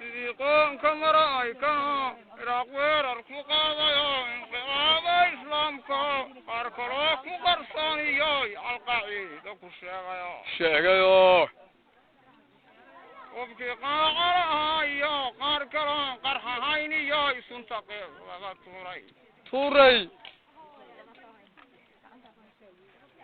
يقوم كمرايكا راقوير الكوكاضيو انقلاب إسلامكو قاركلوك مقرصانيو القاعدة كشيغيو شيغيو وبكي قاقرها يو قاركلون قرحا هاينيو يسنتقيب وغا توري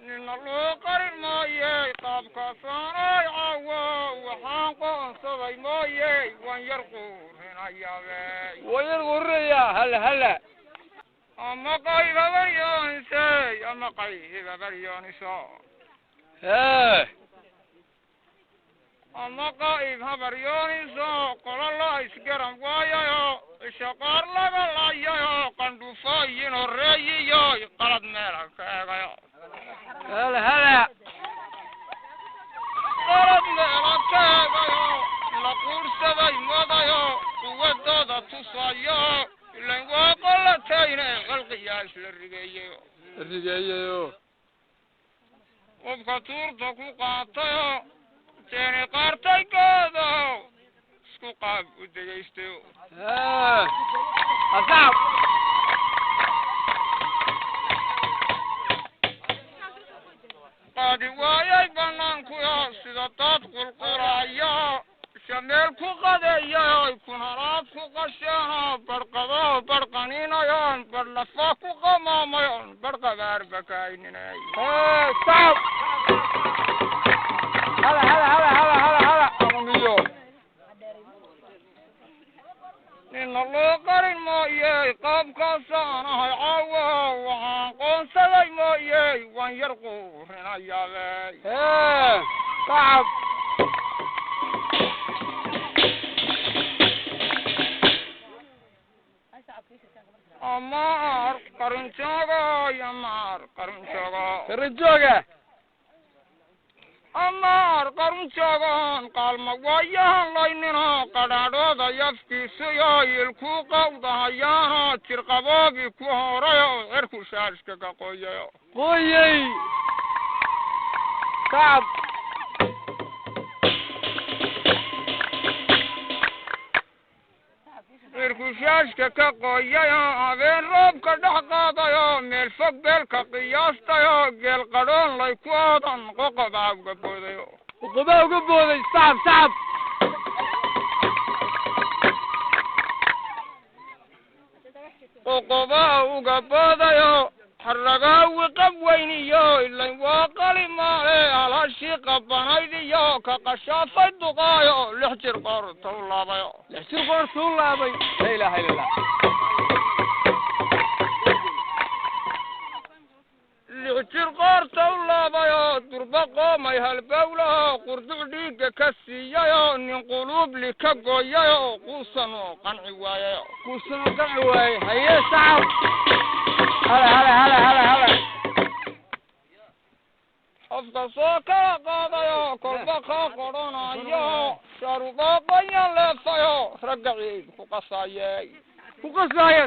إن الله قرن مايي قابك صاني عوا وحانقو صدي مايي وانيرقو هنا ياغي ويرغر يا هلا أما قايب بريون سي أما قايب بريون سو أما قايب بريون سو قل الله إسكرم وايا شقار لغا لايا قندو فاين الرأي يا قلد ميلك يا هلا قلد ميلك يا لقور سبي مدايا قوة تصايا لن وقلتين خلقياش الرجايو وبكتور تكو قاطيا تاني قارتي كذا اسكو قاب ودقيستيو أصعب قادي وايي بنانكو يا سيداتات قلقرايا شميلكو قديا يكون هراتكو قشانا برقضا برقانينا يان برلفاكو قماما يان برقبار بكاينينا صعب هلا أماميو إن الله قرن مايي قاب كاسانا هاي عوا وحانقون سلي مايي وان يرقو هنا ياغي صعب أمار قرن شاغا يا مار قرن شاغا الرجوجة أمار قرن شاغا قال موايا لايننا قدادو يفكي سيا يلكو قوضا هيانا ترقبا بكو هوريا إركو شارشكا قويا قويي صعب إركوشاشك كقويا بين روب كدحقاضيا ميل فوق بيلك قياستيا قيل قرون ليكواضا قوقبا وقبوديا وقبا وقبودي صعب قوقبا وقبوديا حرقا وقبوينيا إلا واقلي مالي على شيقا بنايديا كقشافة دقايا لحجر قرطو اللابيا لا إله إلا الله لحجر قرطو اللابيا دربا قومي هالبولا قردو ديك كسيا نين قلوب لكقويا قوسنو قنعوايا هيا صعب هلا أفضل قاضيا كل بقى قرونا يا شربا قيا لفيا رجعي فقصايا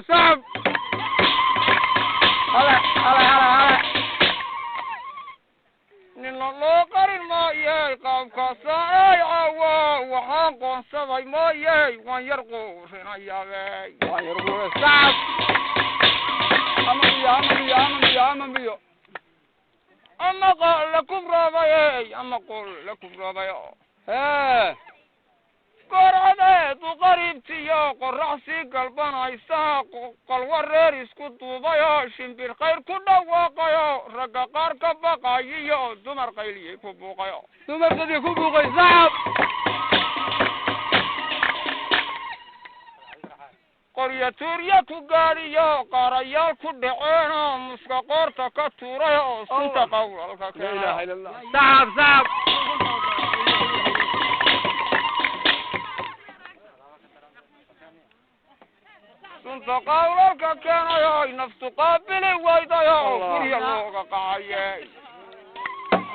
صعب هلا نين الله قرن مايي قام كاساي عوا وحان قنصدي مايي وان يرقو هنا ياغي صعب أماميو أما قال لكم رابعي أما قول لكم رابعي قرعدت وقريبتي يا قرعسي قلبنا يساق قلورير اسكو دوبايا شنبير خير كنا واقايا رقا قارك بقايا يا دمر قيلي كبوقايا دمر قد يكبوقايا صعب قرية توريا كقاريا قاريا كدعينا مسكا قورتا كتوريا سنتا قول لا إله إلا الله صعب سنتا قولك كان يا نفس قابل ويدا يا كريا لوغا قايا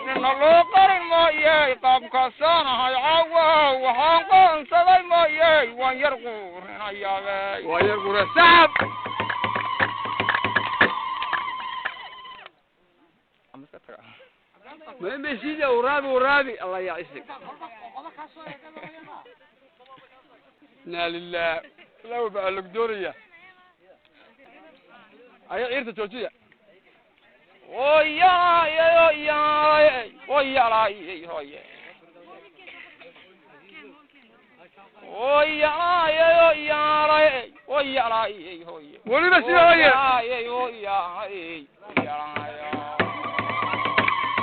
إن الله قرن مايي قام كاسانا هاي عوا وحانقون سدي مايي وان يرقو هنا ياغي ويرقو صعب ما يمشي ورابي الله يعيشك إنا لله لو بقى لك دورية أي عيرة توجيه ويا يا يا ويا لا يا ويا ويا يا يا ويا لا يا ويا ولي بس يا ويا يا ويا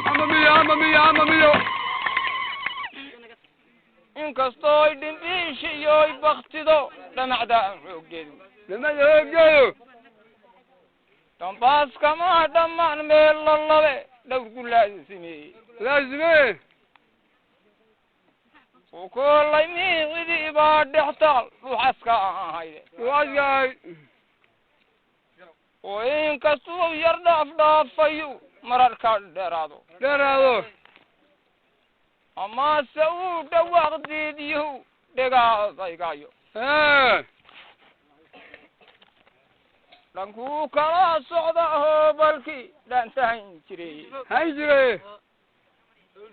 أما مية inkastoo ay dhimbiishiyo ay baktido dhamacdaan xooggeedu لما يجوا dambaas kama dhammaan meel la labe dhowrku laasimeeyey لازمه u koolay miicidii baa dhex taal ruuxaska ahayde واجاي oo inkastuu yar dhaafdhaafayu mararka dheeraado دراو amase uu dhawaaq diidiyu dhegaadaygayo dhankuu kala socda hoobalkii dhaantahan jiray هاي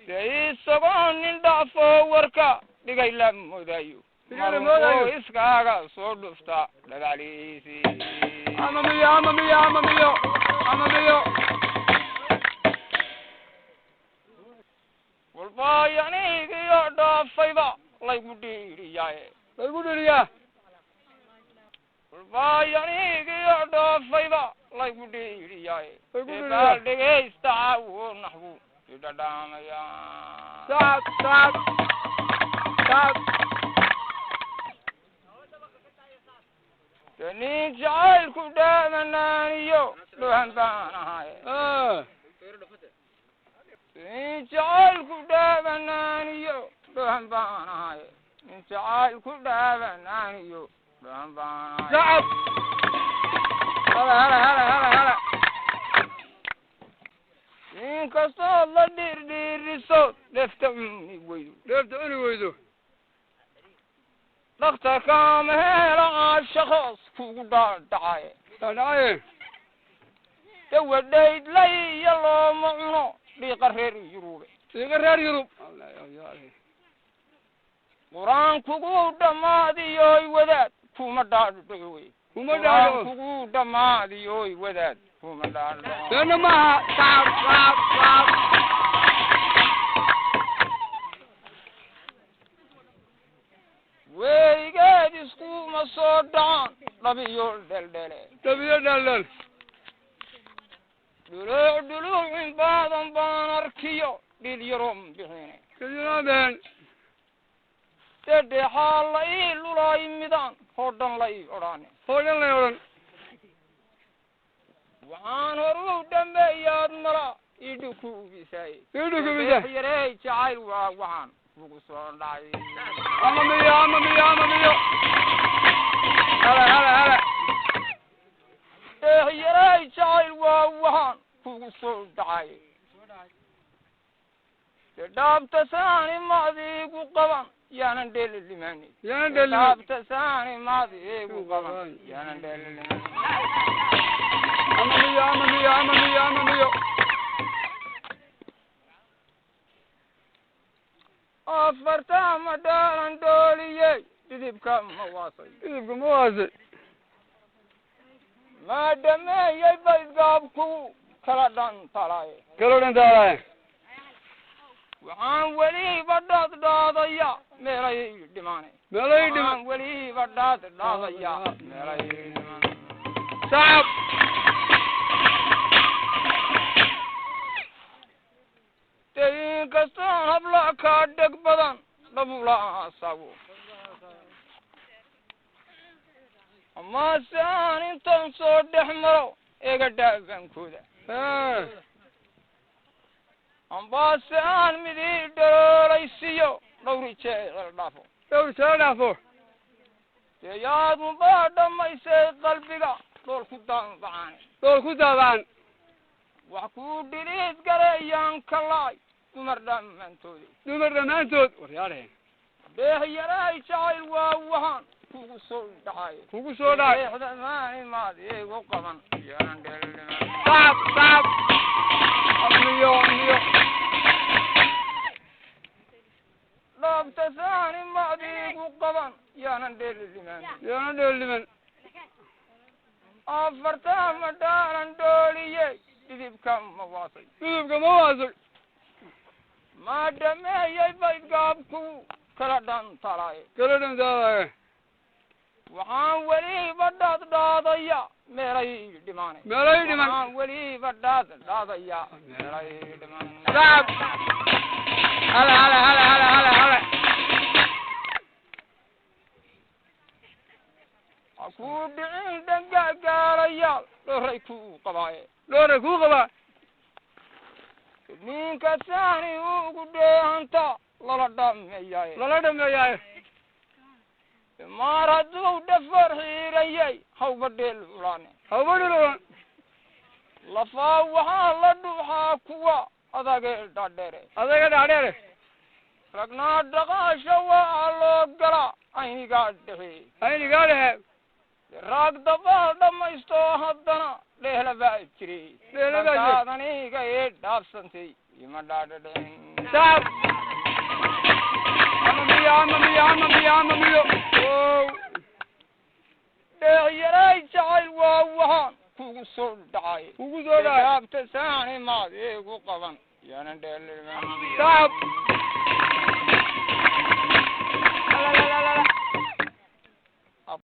dee isagoo nin dhaafoo warka dhigay la moodayo markuu iskaaga soo dhufta dhagacliisii أما مية walba yanigiyo dhaafayba laygu dhiiriyaaye يقول لي walba yanigiyo dhaafayba laygu dhiiriyaaye ebaal dhegaysta caawo naxwu idhadhaamaya تعب nin jacaylku dhaamanaaniyo dhuhan baan ahaye nin jacaylku dhaamanaaniyo dhuhan baan ahaye nin jacaylku dhaamanaaniyo dhuhan baan ahaye تعب هلا inkastoo la dhirdhiiriso dhefta uni weydo لفت أني ويدو dhakhtarka mahela caashaqoos kugu dhaadhacaye تعال dawadhayd laiyo looma cuno dhiiqa reer yurube يقرر يروب qur-aan kugu dhammaadiyoy wadaad kuma dhaadhaco wey وما qur-aan دارو kugu dhammaadiyoy wadaad kuma dhaadhaco لأنه ما تعب weygeed iskuma soo dhacaan dhabiyo dheldhele تبي دلل dhuluuc in badan baan arkiyo dhil yaroon bixine كذا بين dedhexaa la ii lulay midaan oo dhan la ii odhaane هون لا يورن waxaan horu dhameeyaad mala idhukuubisaye يدوك yarey jacayl waa waxaan ugu soo dhacay أما مية هلا yarey jacayl waa waxaan kugu soo dhacay dhaabta saani maadiigu qaban yaanan dheelilimaani يا دلل dhaabta saani maadiigu qaban yaanan dheelilimaani أما مية afarta ma dhaalan dhooliyey dhidibka ma waasay يبقى موازي ma dhameeyey baydgaabku kala dhantalaye كلون دارا waxaan weliba dhaadhaadaya meelay dhimaane ملاي دم waxaan weliba dhaadhaadaya meelay dhimaane تعب dee inkastoon habla kaa dheg badan dhabula asago amase aan intaan soo dhex maro eega dhaabankooda ambaase aan midii dhaloolaysiiyo dhowri jecel dhaafo دور سلافو dee yaadunbaa dhammaysay qalbiga dhool ku daanbacaane دور كدابان wax kuu dhiliid gareeyaan ka laay dumar dhammaantoodi دمر رمانتود ورياله deex yaray jacayl waa waxaan kugu soo dhacayo كوكو سودا deexda maani maad igu qaban yaanan dheelilimaan تعب مية dhaabta saani maadiigu qaban yaanan dheeliliman يانا دولمن afartaa ma dhaalan dhooliyey dhidibka ma waasay كذب كمواسك ma dhameeyey baydgaabku kala dhantalay كلنا ذا waxaan weliba dhaadhaadaya meelay dhimaanay ملاي دمن waxaan weliba dhaadhaadaya meelay dhimaanay صعب هلا هلا هلا هلا هلا هلا ku dhicin dhangagaalayaal dhoray ku qabaaye لورا كوغبا ninka saani ugu dheehanta lala dhameeyay لا لا دم يا maar hadduu dhafar xiirayay hawba dheel ulaane هو بدلون lafaa waxaa la dhuuxaa kuwa adagee dhaadheere هذا قاعد عليه ragnaa dhaqaasha waa loo galaa aynigaa dhexi هيني قاعد raag dabaal dhammaysto haddana dheehla baa jiray Dheehla baa jiray. aniga ee dhaafsantay ima dhaadhadheen صعب عم مية dheehyaray jacayl waa wahaan kugu soo dhacay kugu soo dhacay. dhaabta saani maad igu qaban yaanan dheeliliman صعب